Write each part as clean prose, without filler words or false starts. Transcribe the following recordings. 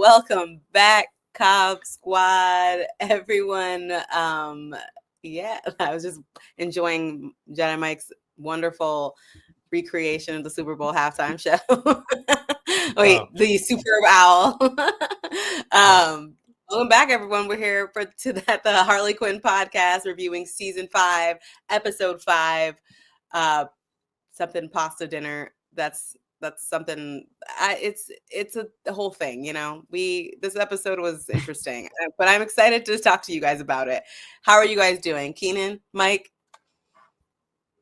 Welcome back, Cobb Squad, everyone. I was just enjoying Jedi Mike's wonderful recreation of the Super Bowl halftime show. The Superb Owl. Welcome back, everyone. We're here to the Harley Quinn podcast, reviewing season 5, episode 5. Something pasta dinner. That's something. It's a whole thing, you know. This episode was interesting, but I'm excited to talk to you guys about it. How are you guys doing, Keenan, Mike?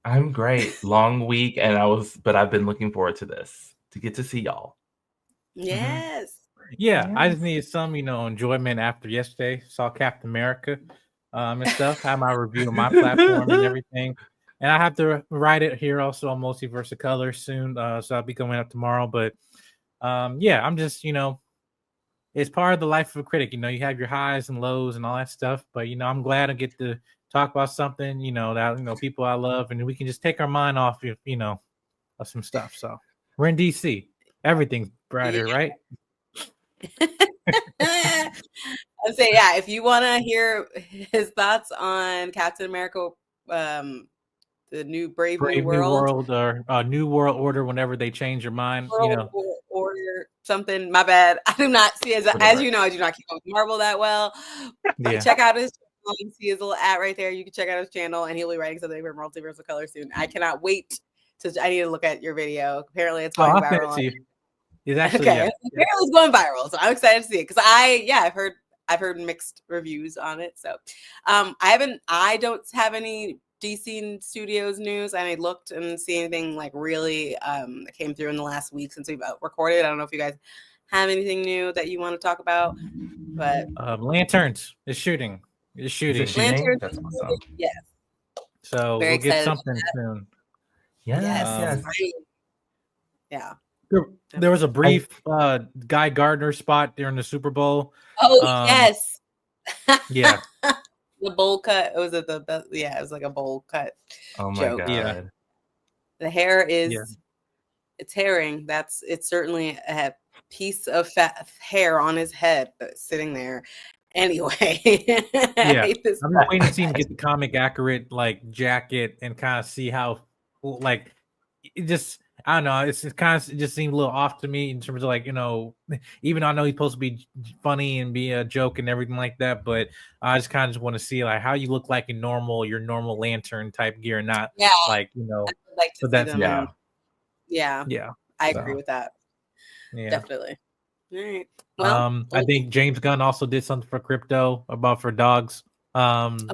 I'm great. Long week, but I've been looking forward to this, to get to see y'all. Yes. Yeah, I just needed some, enjoyment after yesterday. Saw Captain America and stuff. Had my review on my platform and everything. And I have to write it here also on Multiverse of Color soon. So I'll be coming up tomorrow. But I'm just, it's part of the life of a critic. You have your highs and lows and all that stuff. But, I'm glad I get to talk about something, that, people I love. And we can just take our mind off, of some stuff. So we're in DC. Everything's brighter, right? I'd say, if you want to hear his thoughts on Captain America, the new Brave New World or New World Order, whenever they change your mind, Order something. My bad. I do not see as you know, I do not keep up with Marvel that well. Yeah. Check out his channel. You can see his little ad right there. You can check out his channel, and he'll be writing something for Multiverse of Color soon. I cannot wait I need to look at your video. Apparently, it's going viral. It's actually apparently it's going viral, so I'm excited to see it because I've heard mixed reviews on it. So I don't have any DC Studios news, and I looked and didn't see anything like really that came through in the last week since we've recorded. I don't know if you guys have anything new that you want to talk about, but Lanterns is shooting. Lanterns, that's awesome. Yes. So we'll get something soon. Yes. Yeah. There was a brief Guy Gardner spot during the Super Bowl. Oh, yes. Yeah. The bowl cut. It was like a bowl cut. Oh my joke. God. Yeah. The hair is it's herring. It's certainly a piece of fat hair on his head sitting there. Anyway. I hate this. I'm waiting to see him get the comic accurate jacket and kind of see how it just, I don't know. It just seemed a little off to me in terms of even though I know he's supposed to be funny and be a joke and everything like that, but I just kind of want to see how you look like in your normal lantern type gear, not I'd like to see them. Yeah. I agree with that. Yeah, definitely. All right. Well, I think James Gunn also did something for crypto for dogs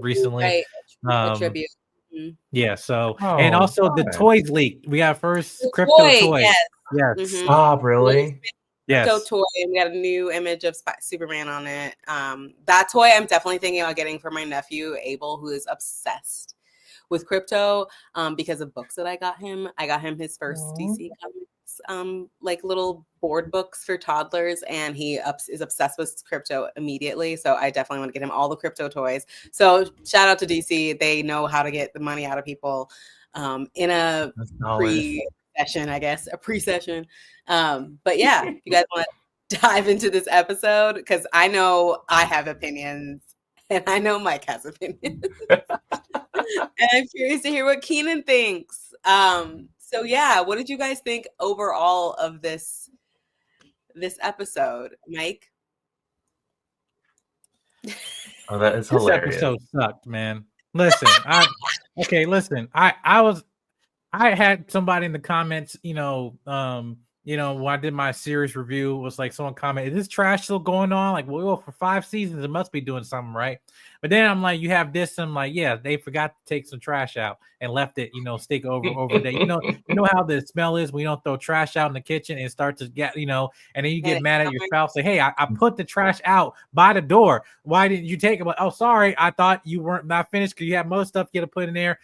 recently. Right. A tribute. Mm-hmm. Yeah, so and also the toys leaked. We got first crypto toy. Yes. Mm-hmm. Stop, really? Yes. Crypto toy, and we got a new image of Superman on it. That toy I'm definitely thinking about getting for my nephew Abel, who is obsessed with crypto because of books that I got him. I got him his first DC Comics little board books for toddlers, and he is obsessed with crypto immediately. So I definitely want to get him all the crypto toys. So shout out to DC. They know how to get the money out of people in a pre-session, I guess, a pre-session. But yeah, if you guys want to dive into this episode, because I know I have opinions and I know Mike has opinions. And I'm curious to hear what Keenan thinks. So yeah, what did you guys think overall of this episode, Mike? Oh, that is hilarious. This episode sucked, man. Listen, I had somebody in the comments, when I did my series review, it was like someone commented, "Is this trash still going on?" Well, for 5 seasons, it must be doing something right. But then I'm like, you have this, and I'm like, yeah, they forgot to take some trash out and left it, stick over there. You know how the smell is when you don't throw trash out in the kitchen and start to get, and then you get mad at your spouse, say, "Hey, I put the trash out by the door. Why didn't you take it?" Like, "Oh, sorry, I thought you weren't not finished because you have most stuff you got to put in there."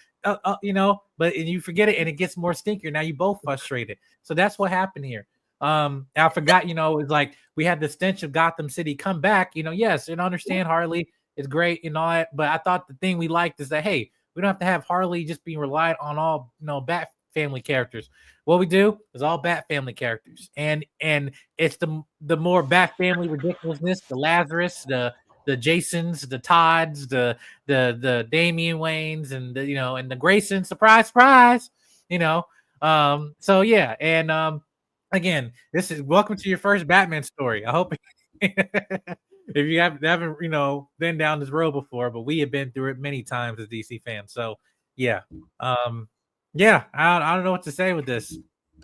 But you forget it and it gets more stinkier. Now you both frustrated. So that's what happened here. I forgot, it's like we had the stench of Gotham City come back. Yes, and understand Harley is great and all that, but I thought the thing we liked is that, hey, we don't have to have Harley just being relied on all, bat family characters. What we do is all Bat family characters, and it's the more Bat family ridiculousness, the Lazarus, the Jasons, the Todds, the Damian Waynes, and the and the Grayson. Surprise, surprise. So yeah, and again, this is welcome to your first Batman story. I hope if you haven't been down this road before, but we have been through it many times as DC fans. So yeah, yeah, I don't know what to say with this.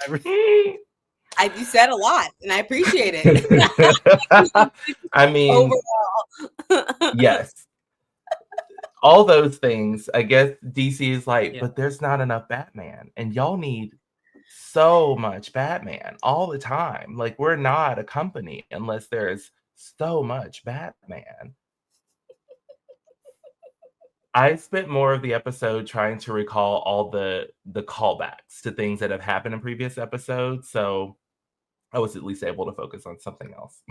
You said a lot, and I appreciate it. I mean, overall, yes, all those things. I guess DC is like, Yeah. but there's not enough Batman, and y'all need so much Batman all the time. Like, we're not a company unless there's so much Batman. I spent more of the episode trying to recall all the callbacks to things that have happened in previous episodes, so I was at least able to focus on something else.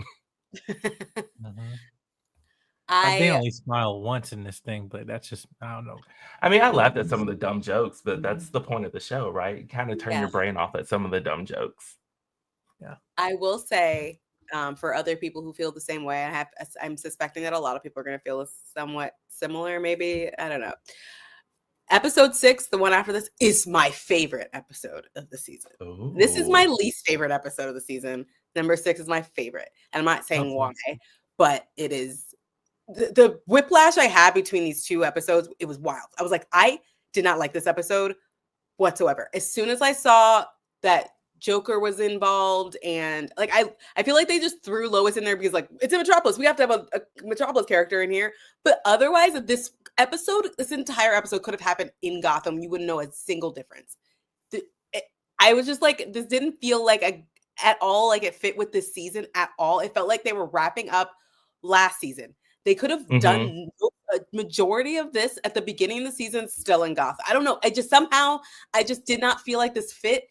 I did only smile once in this thing, but that's just, I don't know. I mean, I laughed at some of the dumb jokes, but that's the point of the show, right? You kind of turn your brain off at some of the dumb jokes. Yeah. I will say, for other people who feel the same way, I'm suspecting that a lot of people are going to feel somewhat similar, maybe. I don't know. Episode 6, the one after this, is my favorite episode of the season. Ooh. This is my least favorite episode of the season. Number 6 is my favorite. And I'm not saying why, but it is. The whiplash I had between these two episodes, it was wild. I was like, I did not like this episode whatsoever. As soon as I saw that Joker was involved, and like I feel like they just threw Lois in there because like it's in Metropolis. We have to have a Metropolis character in here. But otherwise, this entire episode could have happened in Gotham. You wouldn't know a single difference. I was just like, this didn't feel like at all like it fit with this season at all. It felt like they were wrapping up last season. They could have done a majority of this at the beginning of the season still in Gotham. I don't know. I just did not feel like this fit.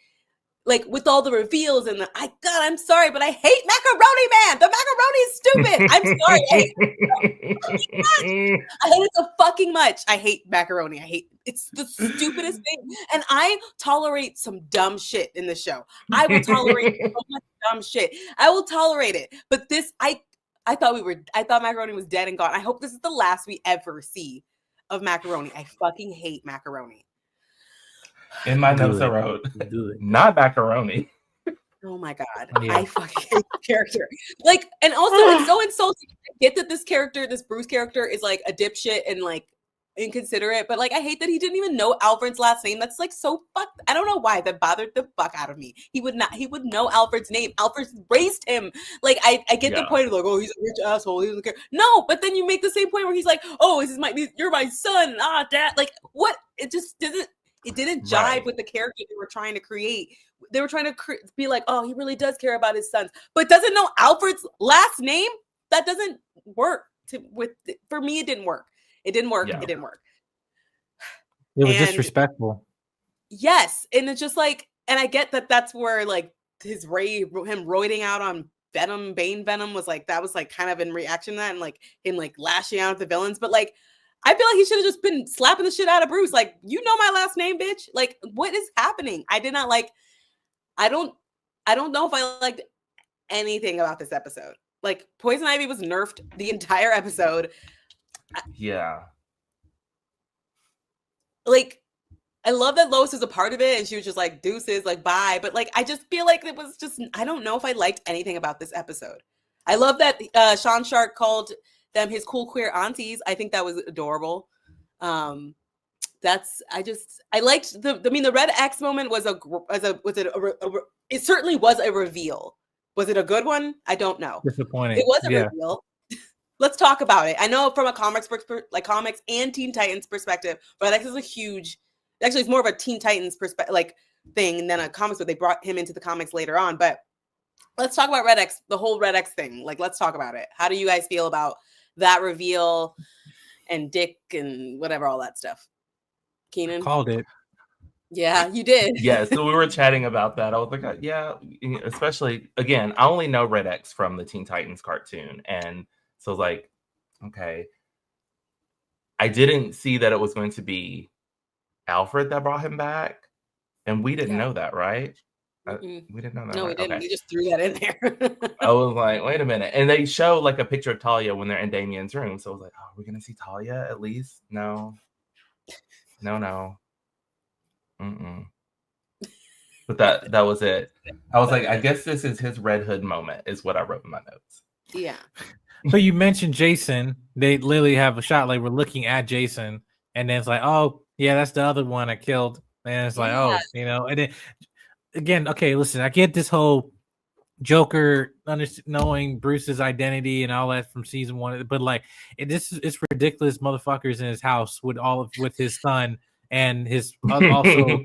Like with all the reveals and I'm sorry, but I hate Macaroni Man. The macaroni is stupid. I'm sorry. I hate it so fucking much. I hate macaroni. It's the stupidest thing. And I tolerate some dumb shit in the show. I will tolerate so much dumb shit. I will tolerate it. But this, I thought macaroni was dead and gone. I hope this is the last we ever see of macaroni. I fucking hate macaroni. In my notes I wrote, not macaroni. Oh my God. Yeah. I fucking hate the character. Like, and also it's so insulting. I get that this Bruce character is like a dipshit and like inconsiderate, but like I hate that he didn't even know Alfred's last name. That's like so fucked. I don't know why that bothered the fuck out of me. He would know Alfred's name. Alfred raised him. Like I get the point of like, oh, he's a rich asshole. He doesn't care. No, but then you make the same point where he's like, oh, you're my son. Dad. Like what? It just didn't jive with the character they were trying to create. They were trying to be like, oh, he really does care about his sons, but doesn't know Alfred's last name. That doesn't work. For me, it didn't work. It didn't work. Yeah. It didn't work. It was disrespectful. Yes, and it's just like, and I get that that's where like him roiding out on Bane Venom was like, that was like kind of in reaction to that, and like him like lashing out at the villains, but like. I feel like he should have just been slapping the shit out of Bruce. Like, you know my last name, bitch. Like, what is happening? I did not like. I don't know if I liked anything about this episode. Like, Poison Ivy was nerfed the entire episode. Yeah. Like, I love that Lois was a part of it, and she was just like, deuces, like, bye. But like, I just feel like it was just. I don't know if I liked anything about this episode. I love that Sean Shark called them his cool queer aunties. I think that was adorable. I liked the Red X moment was it certainly was a reveal. Was it a good one? I don't know. Disappointing. It was a reveal. Let's talk about it. I know from a comics and Teen Titans perspective, Red X is it's more of a Teen Titans perspective thing than a comics, but they brought him into the comics later on. But let's talk about Red X, the whole Red X thing. Like, let's talk about it. How do you guys feel about that reveal and Dick and whatever, all that stuff? Keenan? Called it. Yeah, you did. Yeah, so we were chatting about that. I was like, yeah, especially, again, I only know Red X from the Teen Titans cartoon. And so I was like, okay. I didn't see that it was going to be Alfred that brought him back. And we didn't know that, right? Mm-mm. We didn't know that, No, we right? didn't. Okay. We just threw that in there. I was like, wait a minute. And they show like a picture of Talia when they're in Damien's room. So I was like, oh, are we gonna see Talia at least? No. No. Mm-mm. But that was it. I was like, I guess this is his Red Hood moment, is what I wrote in my notes. Yeah. So you mentioned Jason. They literally have a shot like we're looking at Jason, and then it's like, oh yeah, that's the other one I killed. And it's like, oh, and then again, okay, listen, I get this whole Joker knowing Bruce's identity and all that from season 1, but like it's ridiculous. Motherfuckers in his house with his son and his also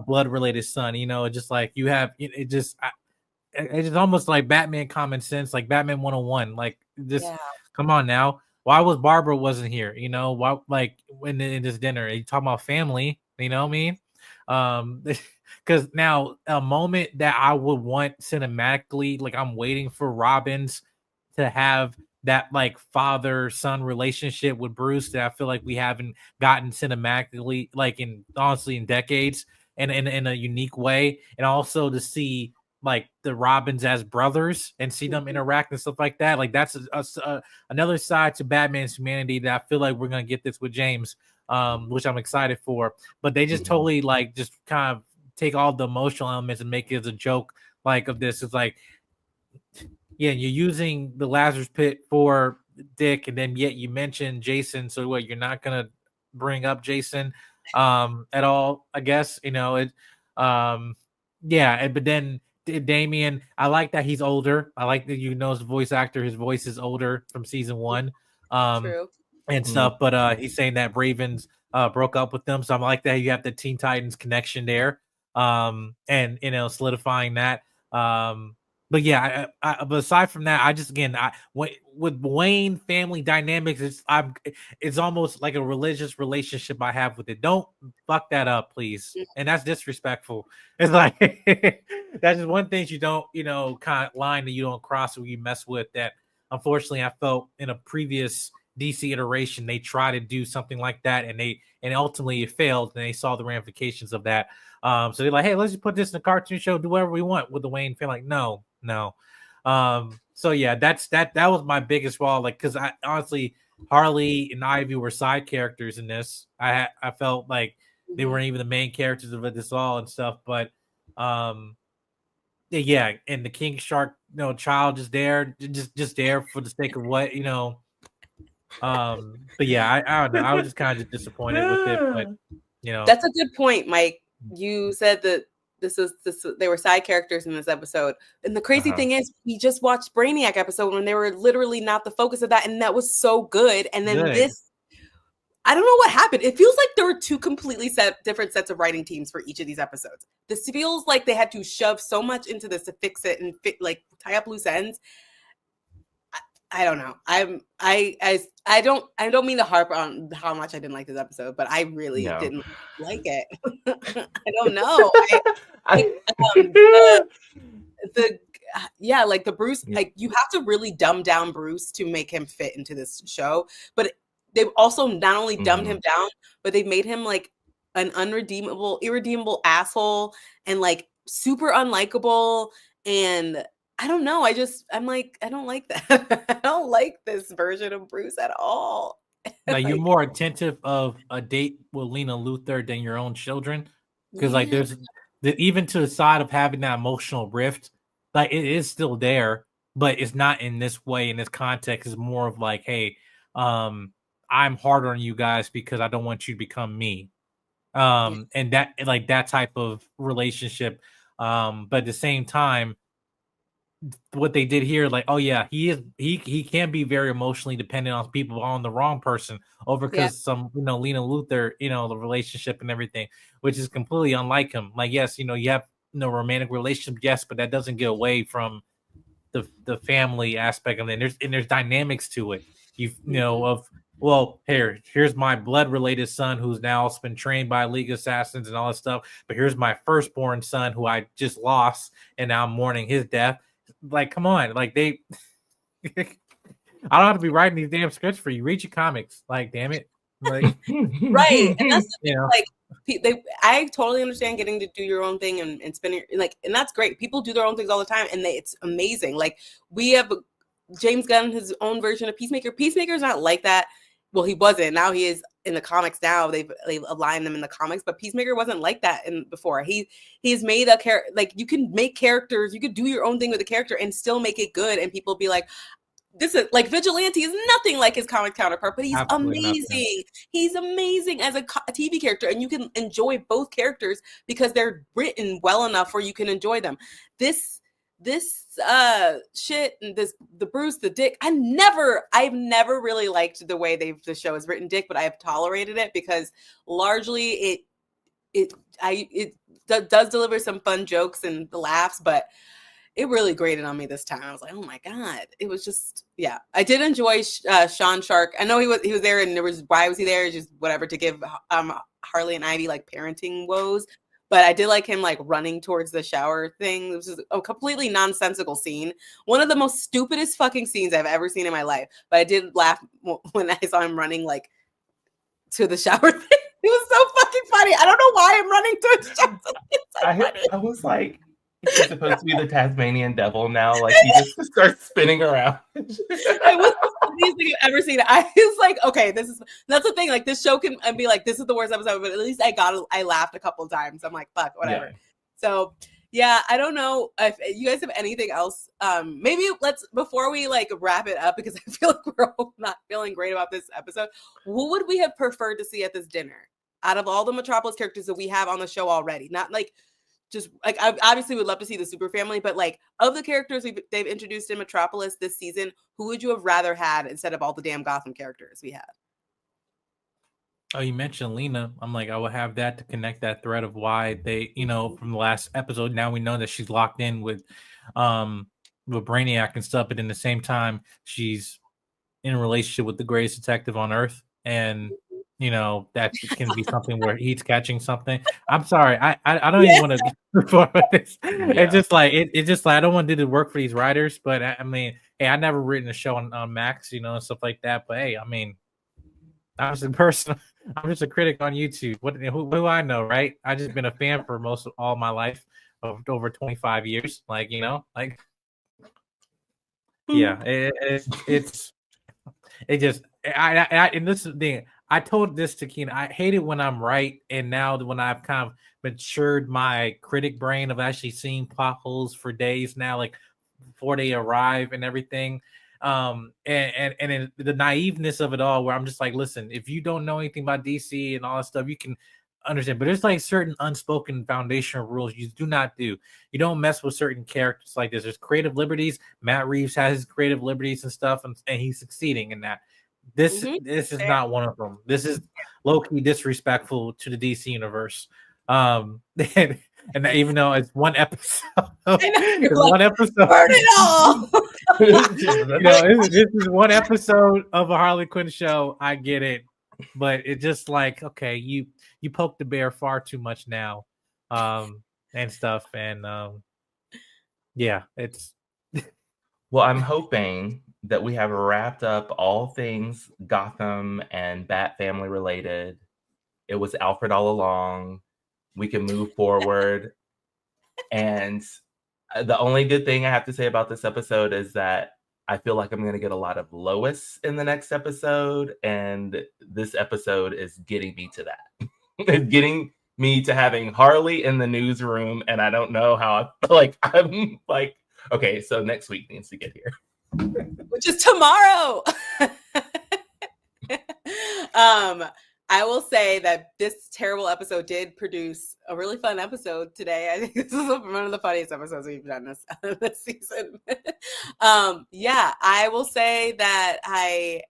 blood related son. Just like you have it's just almost like Batman common sense, like Batman 101. Like this, come on now. Why was Barbara wasn't here? Why, like in this dinner? You talking about family? You know what I mean? Because now a moment that I would want cinematically, like I'm waiting for Robbins to have that like father-son relationship with Bruce that I feel like we haven't gotten cinematically, like honestly in decades, and in a unique way, and also to see like the Robins as brothers and see them interact and stuff like that. Like that's another side to Batman's humanity that I feel like we're gonna get this with James, which I'm excited for. But they just totally like just kind of take all the emotional elements and make it as a joke like of this. It's like, yeah, you're using the Lazarus Pit for Dick, and then yet you mentioned Jason. So what? You're not gonna bring up Jason at all? I guess yeah. But then Damien, I like that he's older. I like that his voice actor. His voice is older from season 1. True. And stuff. But he's saying that Ravens broke up with them, so I like that you have the Teen Titans connection there. And solidifying that. But yeah, but aside from that, I just again, with Wayne family dynamics, it's almost like a religious relationship I have with it. Don't fuck that up, please. And that's disrespectful. It's like that's just one thing you don't, kind of line that you don't cross or you mess with. That unfortunately, I felt in a previous DC iteration they try to do something like that, and ultimately it failed, and they saw the ramifications of that. So they're like, hey, let's just put this in a cartoon show, do whatever we want with the Wayne family. Like, no. So yeah, that was my biggest flaw. Like, because I honestly, Harley and Ivy were side characters in this. I felt like they weren't even the main characters of this all and stuff. But yeah, and the King Shark, child just there, just there for the sake of what, But yeah, I don't know. I was just kind of disappointed with it, but that's a good point, Mike. You said that they were side characters in this episode, and the crazy thing is, we just watched Brainiac episode when they were literally not the focus of that, and that was so good. And then this, I don't know what happened. It feels like there were two completely different sets of writing teams for each of these episodes. This feels like they had to shove so much into this to fix it and tie up loose ends. I don't know. I don't mean to harp on how much I didn't like this episode, but I really didn't like it. I don't know. The Bruce, like you have to really dumb down Bruce to make him fit into this show. But they've also not only dumbed him down, but they've made him like an irredeemable asshole and like super unlikable. And I don't know. I'm like, I don't like that. I don't like this version of Bruce at all. Now you're more attentive of a date with Lena Luthor than your own children, because like there's even to the side of having that emotional rift, like it is still there, but it's not in this way. In this context, it's more of like, hey, I'm harder on you guys because I don't want you to become me, and that like that type of relationship. But at the same time, what they did here, like, oh yeah, he can be very emotionally dependent on people, on the wrong person over because some Lena Luthor, the relationship and everything, which is completely unlike him. Like, yes, you have romantic relationship, yes, but that doesn't get away from the family aspect of it. And there's dynamics to it. Here's my blood related son who's now been trained by League of Assassins and all this stuff, but here's my firstborn son who I just lost and now I'm mourning his death. Like, come on, like I don't have to be writing these damn scripts for you. Read your comics, like, damn it, like, right. And that's the thing, like, I totally understand getting to do your own thing and spinning like, and that's great. People do their own things all the time, and it's amazing. Like we have James Gunn, his own version of Peacemaker. Peacemaker's not like that. Well, he wasn't. Now he is in the comics. Now they've aligned them in the comics, but Peacemaker wasn't like that before. He's made a character. Like you can make characters. You could do your own thing with a character and still make it good, and people be like, this is like Vigilante is nothing like his comic counterpart, but he's amazing. He's amazing as a TV character, and you can enjoy both characters because they're written well enough where you can enjoy them. This shit, the Bruce, the Dick. I've never really liked the way the show is written, Dick, but I have tolerated it because largely it does deliver some fun jokes and laughs, but it really grated on me this time. I was like, oh my God. It was just, yeah. I did enjoy Sean Shark. I know he was there, and why was he there? Just whatever, to give Harley and Ivy like parenting woes. But I did like him like running towards the shower thing. It was just a completely nonsensical scene. One of the most stupidest fucking scenes I've ever seen in my life. But I did laugh when I saw him running like to the shower thing. It was so fucking funny. I don't know why I'm running towards the shower. I was like, he's supposed to be the Tasmanian devil now. Like he just starts spinning around. It was the funniest thing I've ever seen. I was like, okay, that's the thing. Like this show can be like, this is the worst episode, but at least I laughed a couple times. I'm like, fuck, whatever. Yeah. So yeah, I don't know if you guys have anything else. Maybe before we like wrap it up, because I feel like we're all not feeling great about this episode. Who would we have preferred to see at this dinner out of all the Metropolis characters that we have on the show already? Not like, just like, I obviously would love to see the super family, but like of the characters they've introduced in Metropolis this season, who would you have rather had instead of all the damn Gotham characters we had? Oh, you mentioned Lena. I'm like, I would have that to connect that thread of why they, from the last episode, now we know that she's locked in with Brainiac and stuff, but in the same time, she's in a relationship with the greatest detective on Earth, and that can be something where he's catching something. I'm sorry, I don't even want to go forward with this. Yeah. It's just like I don't want to do the work for these writers, but I mean, hey, I never written a show on Max, and stuff like that. But hey, I mean, I'm just a person. I'm just a critic on YouTube. Who do I know, right? I just been a fan for most of all my life, of over 25 years. Like yeah, it's just and this is the thing. I told this to Keenan. I hate it when I'm right, and now when I've kind of matured my critic brain of actually seeing plot holes for days now, like before they arrive and everything. And in the naiveness of it all, where I'm just like, listen, if you don't know anything about DC and all that stuff, you can understand. But there's like certain unspoken foundational rules you do not do. You don't mess with certain characters like this. There's creative liberties. Matt Reeves has his creative liberties and stuff, and he's succeeding in that. This is not one of them. This is low-key disrespectful to the DC universe. And even though it's one episode, burn it all. This is one episode of a Harley Quinn show. I get it, but it's just like, okay, you poke the bear far too much now, and stuff, and yeah, it's. Well, I'm hoping that we have wrapped up all things Gotham and Bat family related. It was Alfred all along. We can move forward. And the only good thing I have to say about this episode is that I feel like I'm going to get a lot of Lois in the next episode. And this episode is getting me to that. It's getting me to having Harley in the newsroom. And I don't know how I'm like, okay, so next week needs to get here. Which is tomorrow. I will say that this terrible episode did produce a really fun episode today. I think this is one of the funniest episodes we've done this season. Yeah, I will say that I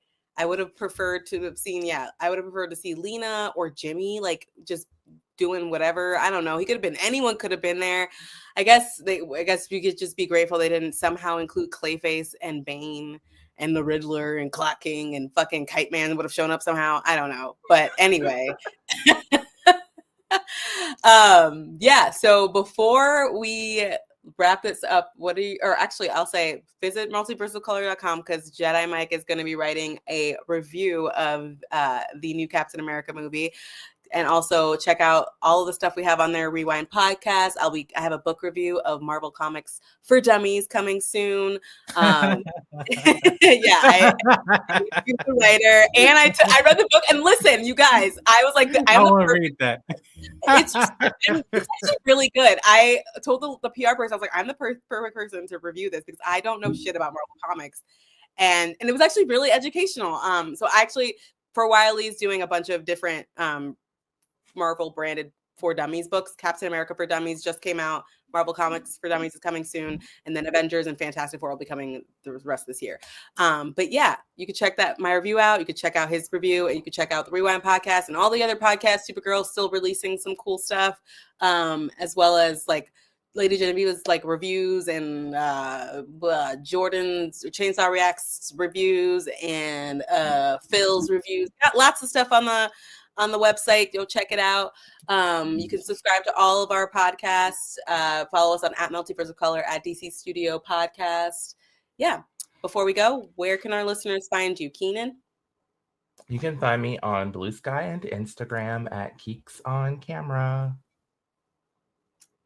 would have preferred to have seen, I would have preferred to see Lena or Jimmy, like just doing whatever. I don't know. Anyone could have been there. I guess we could just be grateful they didn't somehow include Clayface and Bane and the Riddler and Clock King and fucking Kite Man would have shown up somehow. I don't know. But anyway. So before we wrap this up, I'll say visit multiversalcolor.com because Jedi Mike is going to be writing a review of the new Captain America movie. And also check out all of the stuff we have on there. Rewind podcast. I have a book review of Marvel Comics for Dummies coming soon. Yeah, I'm a writer, and I read the book. And listen, you guys, I was like, I want to read that. It's actually really good. I told the PR person, I was like, I'm the perfect person to review this because I don't know shit about Marvel Comics, and it was actually really educational. So actually, for Wiley's doing a bunch of different Marvel branded for Dummies books. Captain America for Dummies just came out. Marvel Comics for Dummies is coming soon, and then Avengers and Fantastic Four will be coming the rest of this year. But yeah, you can check my review out. You can check out his review, and you can check out the Rewind podcast and all the other podcasts. Supergirl's still releasing some cool stuff, as well as like Lady Genevieve's like reviews and Jordan's Chainsaw Reacts reviews and Phil's reviews. Got lots of stuff on the website. Go check it out. You can subscribe to all of our podcasts. Follow us on @Multiverse of Color, @DC Studio Podcast. Yeah. Before we go, where can our listeners find you, Keenan? You can find me on Blue Sky and Instagram @KeeksOnCamera.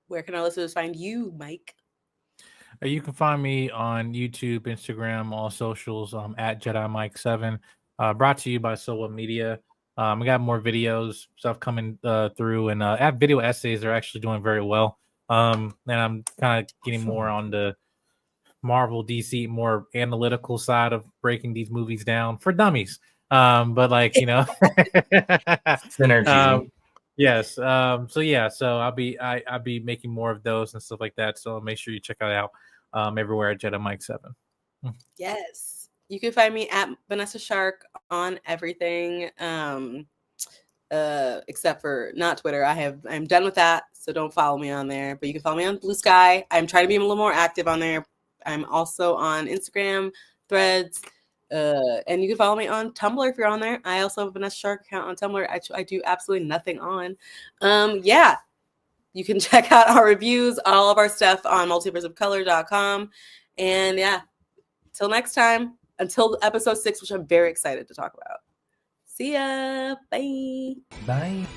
Where can our listeners find you, Mike? You can find me on YouTube, Instagram, all socials, @JediMike7. Brought to you by Sowa Media. I got more videos, stuff coming through, and video essays are actually doing very well. And I'm kind of getting more on the Marvel, DC, more analytical side of breaking these movies down for dummies. But like, Synergy. Yes. So I'll be making more of those and stuff like that. So make sure you check it out everywhere @JediMike7. Yes. You can find me @Vanessa Shark on everything. Except for not Twitter. I'm done with that, so don't follow me on there. But you can follow me on Blue Sky. I'm trying to be a little more active on there. I'm also on Instagram, Threads, and you can follow me on Tumblr if you're on there. I also have a Vanessa Shark account on Tumblr. I do absolutely nothing on. Yeah, you can check out our reviews, all of our stuff on multiverseofcolor.com. And yeah, till next time, until episode 6, which I'm very excited to talk about. See ya. Bye. Bye.